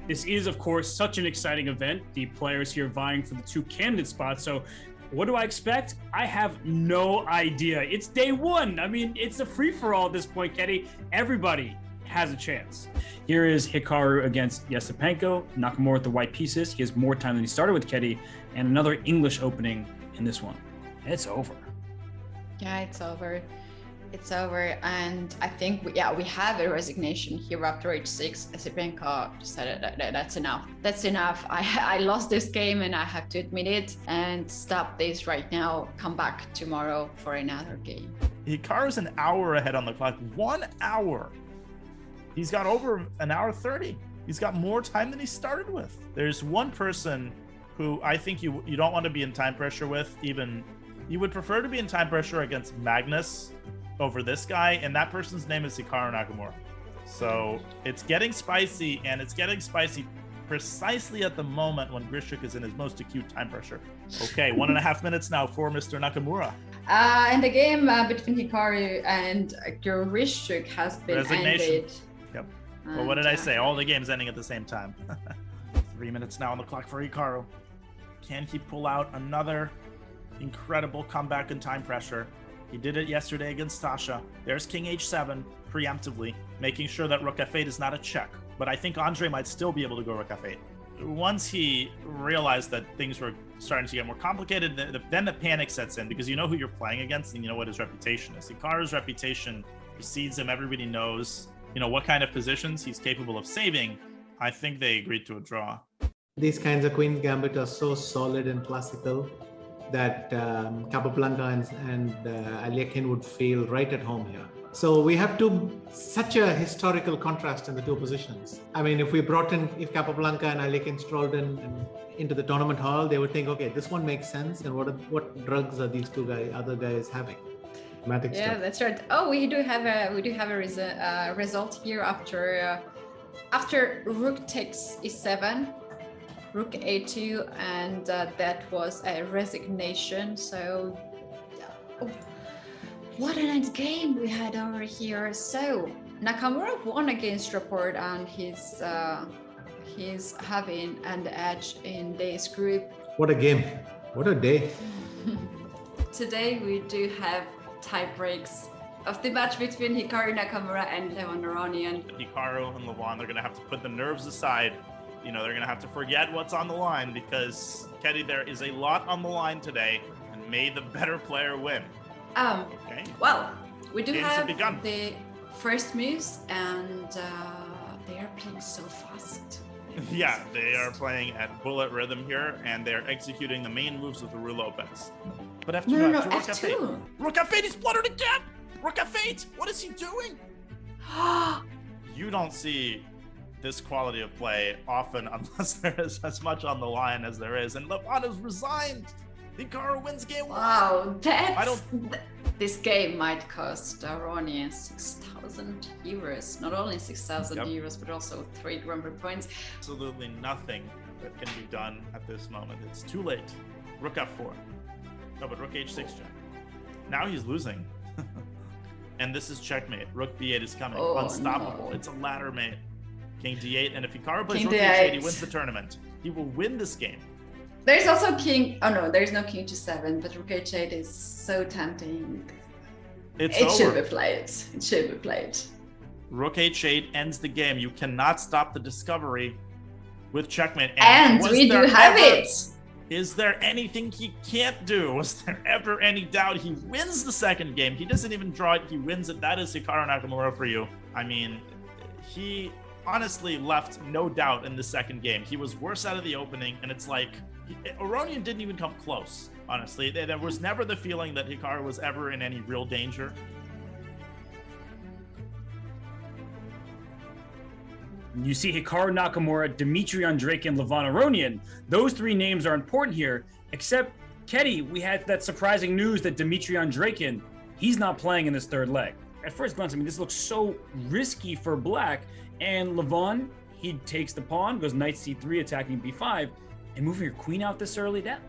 This is, of course, such an exciting event. The players here vying for the 2 candidate spots. So what do I expect? I have no idea. It's day 1. I mean, it's a free-for-all at this point, Ketty. Everybody has a chance. Here is Hikaru against Yesipenko. Nakamura with the white pieces. He has more time than he started with, Ketty. And another English opening in this one. It's over. Yeah, it's over. It's over, and I think we have a resignation here after H6. Yesipenko decided that that's enough. That's enough. I lost this game and I have to admit it and stop this right now. Come back tomorrow for another game. Hikaru's an hour ahead on the clock. 1 hour. He's got over an hour 30. He's got more time than he started with. There's one person who I think you don't want to be in time pressure with. Even you would prefer to be in time pressure against Magnus over this guy, and that person's name is Hikaru Nakamura. So it's getting spicy, and it's getting spicy precisely at the moment when Grishuk is in his most acute time pressure. Okay, 1.5 minutes now for Mr. Nakamura. And the game between Hikaru and Grishuk has been ended. Yep. Well, what did I say? All the games ending at the same time. 3 minutes now on the clock for Hikaru. Can he pull out another incredible comeback in time pressure? He did it yesterday against Tasha. There's King H7 preemptively, making sure that Rook F8 is not a check. But I think Andre might still be able to go Rook F8. Once he realized that things were starting to get more complicated, then the panic sets in, because you know who you're playing against and you know what his reputation is. Hikaru's reputation precedes him. Everybody knows, you know, what kind of positions he's capable of saving. I think they agreed to a draw. These kinds of Queen's Gambit are so solid and classical that Capablanca and Alekhine would feel right at home here. So we have such a historical contrast in the 2 positions. I mean, if Capablanca and Alekhine strolled into the tournament hall, they would think, okay, this one makes sense. And what drugs are these other guys having? Dramatic stuff. That's right. Oh, we do have a result here after Rook takes E7. Rook A2, and that was a resignation. So what an end game we had over here. So Nakamura won against Rapport, and he's having an edge in this group. What a game. What a day. Today we do have tie breaks of the match between Hikaru Nakamura and Levon Aronian. Hikaru and Levon, they're going to have to put the nerves aside. You know, they're going to have to forget what's on the line, because, Ketty, there is a lot on the line today, and may the better player win. Okay. Well, we do Games have begun. The first moves, and they are playing so fast. Yeah, they are playing at bullet rhythm here, and they're executing the main moves with Ru Lopez. But F2, No, Rook F2. F8. Rook F8, he's blundered again! Rook F8, what is he doing? You don't see this quality of play often unless there is as much on the line as there is. And Levon has resigned. Hikaru wins game 1. Wow, this game might cost Aronian 6,000 euros. Not only 6,000 euros, but also 3 Grand Prix points. Absolutely nothing that can be done at this moment. It's too late. Rook F4. No, but Rook H6 check. Now he's losing. And this is checkmate. Rook B8 is coming. Unstoppable. No. It's a ladder mate. King D8, and if Hikaru plays Rook H8, he wins the tournament. He will win this game. There's also King. Oh no, there's no King G7, but Rook H8 is so tempting. It should be played. It should be played. Rook H8 ends the game. You cannot stop the discovery with checkmate. And we do have it. Is there anything he can't do? Was there ever any doubt? He wins the second game. He doesn't even draw it. He wins it. That is Hikaru Nakamura for you. I mean, he honestly left no doubt in the second game. He was worse out of the opening, and it's like Aronian didn't even come close. Honestly, there was never the feeling that Hikaru was ever in any real danger. You see Hikaru Nakamura, Dmitry Andreykin, and Levon Aronian. Those 3 names are important here, except, Ketty, we had that surprising news that Dmitry Andreykin, he's not playing in this 3rd leg. At first glance, I mean, this looks so risky for black. And Levon, he takes the pawn, goes knight c3, attacking b5, and moving your queen out this early, that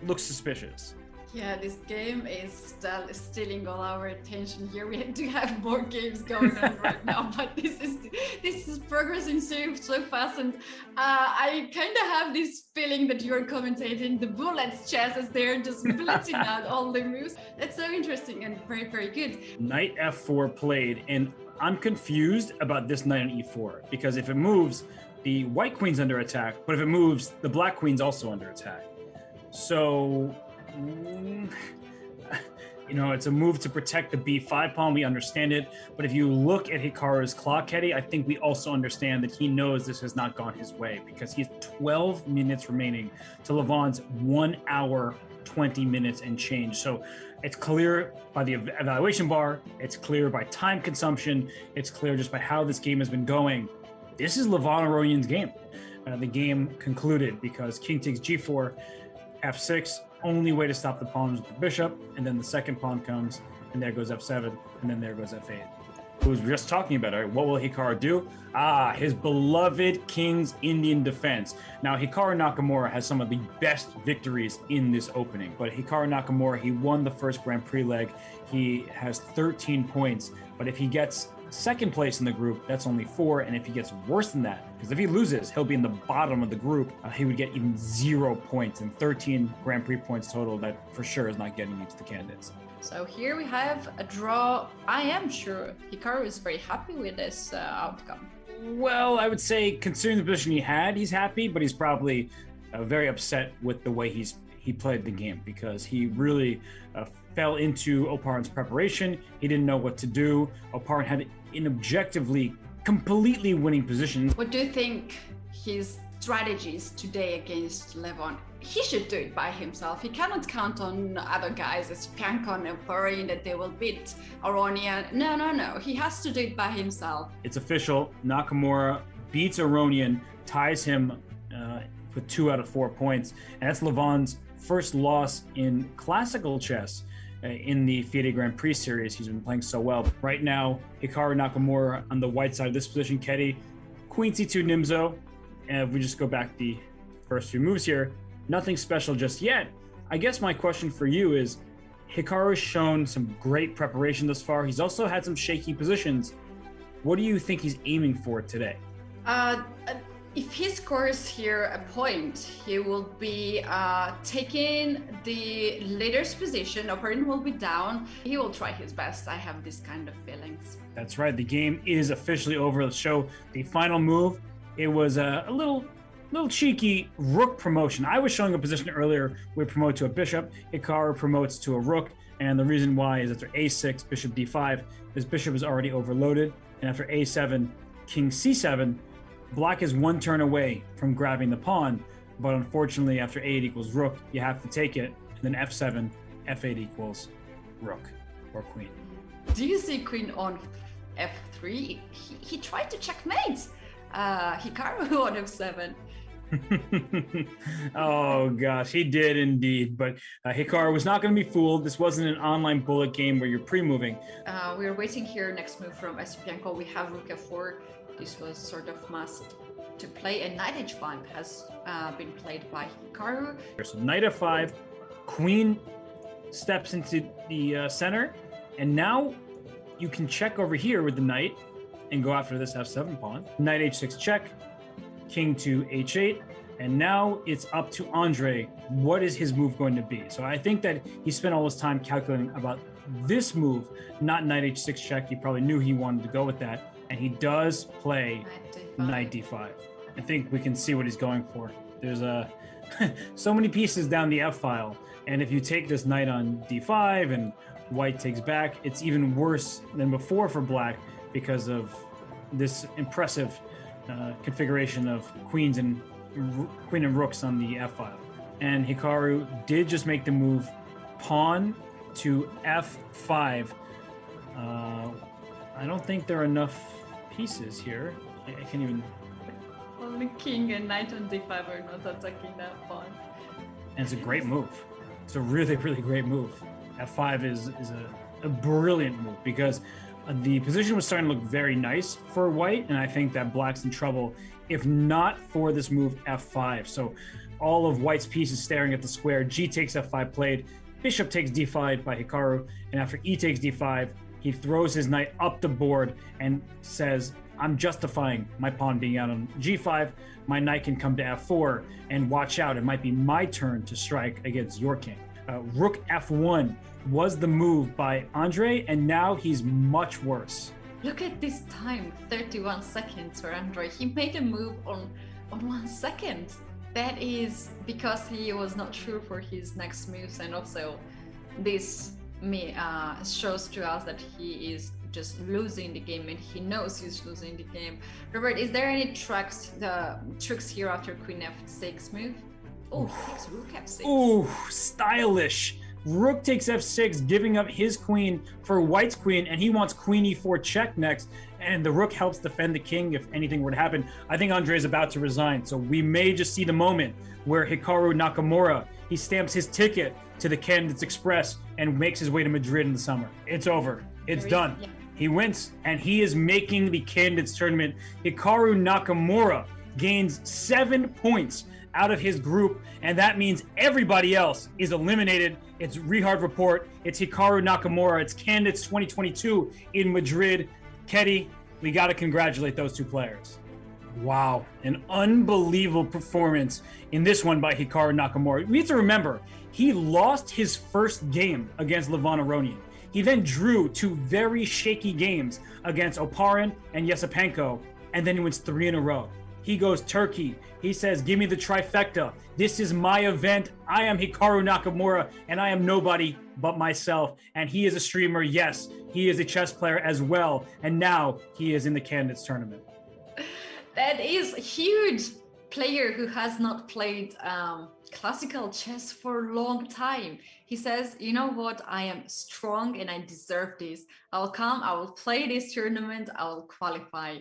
looks suspicious. Yeah, this game is stealing all our attention here. We do have more games going on right now, but this is progressing so fast, and I kind of have this feeling that you're commentating the bullets chess as they're just blitzing out all the moves. That's so interesting and very good. Knight f4 played, and I'm confused about this knight on e4 because if it moves, the white queen's under attack, but if it moves, the black queen's also under attack. So, you know, it's a move to protect the b5 pawn. We understand it. But if you look at Hikaru's clock, Hetty, I think we also understand that he knows this has not gone his way because he has 12 minutes remaining to Levon's 1 hour, 20 minutes and change. So it's clear by the evaluation bar. It's clear by time consumption. It's clear just by how this game has been going. This is Levon Aronyan's game. The game concluded because king takes g4, f6, only way to stop the pawn is with the bishop, and then the second pawn comes, and there goes f7, and then there goes f8. Who was just talking about it, what will Hikaru do? His beloved King's Indian defense. Now, Hikaru Nakamura has some of the best victories in this opening, but Hikaru Nakamura, he won the first Grand Prix leg. He has 13 points, but if he gets second place in the group, that's only 4, and if he gets worse than that, because if he loses, he'll be in the bottom of the group, he would get even 0 points and 13 Grand Prix points total. That for sure is not getting you to the candidates. So here we have a draw. I am sure Hikaru is very happy with this outcome. Well, I would say considering the position he had, he's happy, but he's probably very upset with the way he played the game because he really fell into Oparin's preparation. He didn't know what to do. Oparin had an objectively completely winning position. What do you think his strategies today against Levon? He should do it by himself. He cannot count on other guys as Piancon and Oparin that they will beat Aronyan. No. He has to do it by himself. It's official. Nakamura beats Aronyan, ties him with 2 out of 4 points. And that's Levon's first loss in classical chess in the FIDE Grand Prix series. He's been playing so well. Right now, Hikaru Nakamura on the white side of this position, Ketty, Queen C2 Nimzo. And if we just go back the first few moves here, nothing special just yet. I guess my question for you is, Hikaru's shown some great preparation thus far. He's also had some shaky positions. What do you think he's aiming for today? If he scores here a point, he will be taking the leader's position. Oparin will be down. He will try his best. I have this kind of feelings. That's right. The game is officially over. Let's show the final move. It was a little cheeky rook promotion. I was showing a position earlier. We promote to a bishop. Hikaru promotes to a rook. And the reason why is after a6, bishop d5, his bishop is already overloaded. And after a7, king c7, Black is 1 turn away from grabbing the pawn, but unfortunately after 8 equals rook, you have to take it, and then f7, f8 equals rook or queen. Do you see queen on f3? He tried to checkmate Hikaru on f7. Oh gosh, he did indeed, but Hikaru was not going to be fooled. This wasn't an online bullet game where you're pre-moving. We're waiting here next move from Piancon. We have rook f4. This was sort of must to play, and knight h5 has been played by Hikaru. So knight f5, queen steps into the center, and now you can check over here with the knight and go after this f7 pawn. Knight h6 check, king to h8, and now it's up to Andre. What is his move going to be? So I think that he spent all his time calculating about this move, not knight h6 check. He probably knew he wanted to go with that. And he does play knight d5. I think we can see what he's going for. There's so many pieces down the f file, and if you take this knight on d5 and white takes back, it's even worse than before for black because of this impressive configuration of queen and rooks on the f file. And Hikaru did just make the move pawn to f5. I don't think there are enough pieces here. I can't even. Only king and knight on d5 are not attacking that pawn. And it's a great move. It's a really, really great move. f5 is a brilliant move because the position was starting to look very nice for white, and I think that black's in trouble if not for this move f5. So all of white's pieces staring at the square. G takes f5 played. bishop takes d5 by Hikaru, and after e takes d5, he throws his knight up the board and says, I'm justifying my pawn being out on g5. My knight can come to f4, and watch out, it might be my turn to strike against your king. Rook f1 was the move by Andre, and now he's much worse. Look at this time, 31 seconds for Andre. He made a move on 1 second. That is because he was not sure for his next moves, and also this shows to us that he is just losing the game, and he knows he's losing the game. Robert, is there any tricks here after Queen f6 move? Oh, he takes Rook f6. Ooh, stylish. Rook takes f6, giving up his queen for White's queen, and he wants Queen e4 check next, and the Rook helps defend the king if anything were to happen. I think Andre is about to resign, so we may just see the moment where Hikaru Nakamura, he stamps his ticket to the Candidates Express and makes his way to Madrid in the summer. It's over. It's done. Yeah. He wins, and he is making the Candidates Tournament. Hikaru Nakamura gains 7 points out of his group, and that means everybody else is eliminated. It's Rehard Report, it's Hikaru Nakamura, it's Candidates 2022 in Madrid. Ketty, we got to congratulate those two players. Wow, an unbelievable performance in this one by Hikaru Nakamura. We have to remember, he lost his first game against Levon Aronian. He then drew 2 very shaky games against Oparin and Yesipenko, and then he wins 3 in a row. He goes Turkey. He says, give me the trifecta. This is my event. I am Hikaru Nakamura, and I am nobody but myself. And he is a streamer. Yes, he is a chess player as well. And now he is in the Candidates Tournament. That is huge. Player who has not played classical chess for a long time. He says, you know what? I am strong and I deserve this. I'll come, I will play this tournament, I will qualify.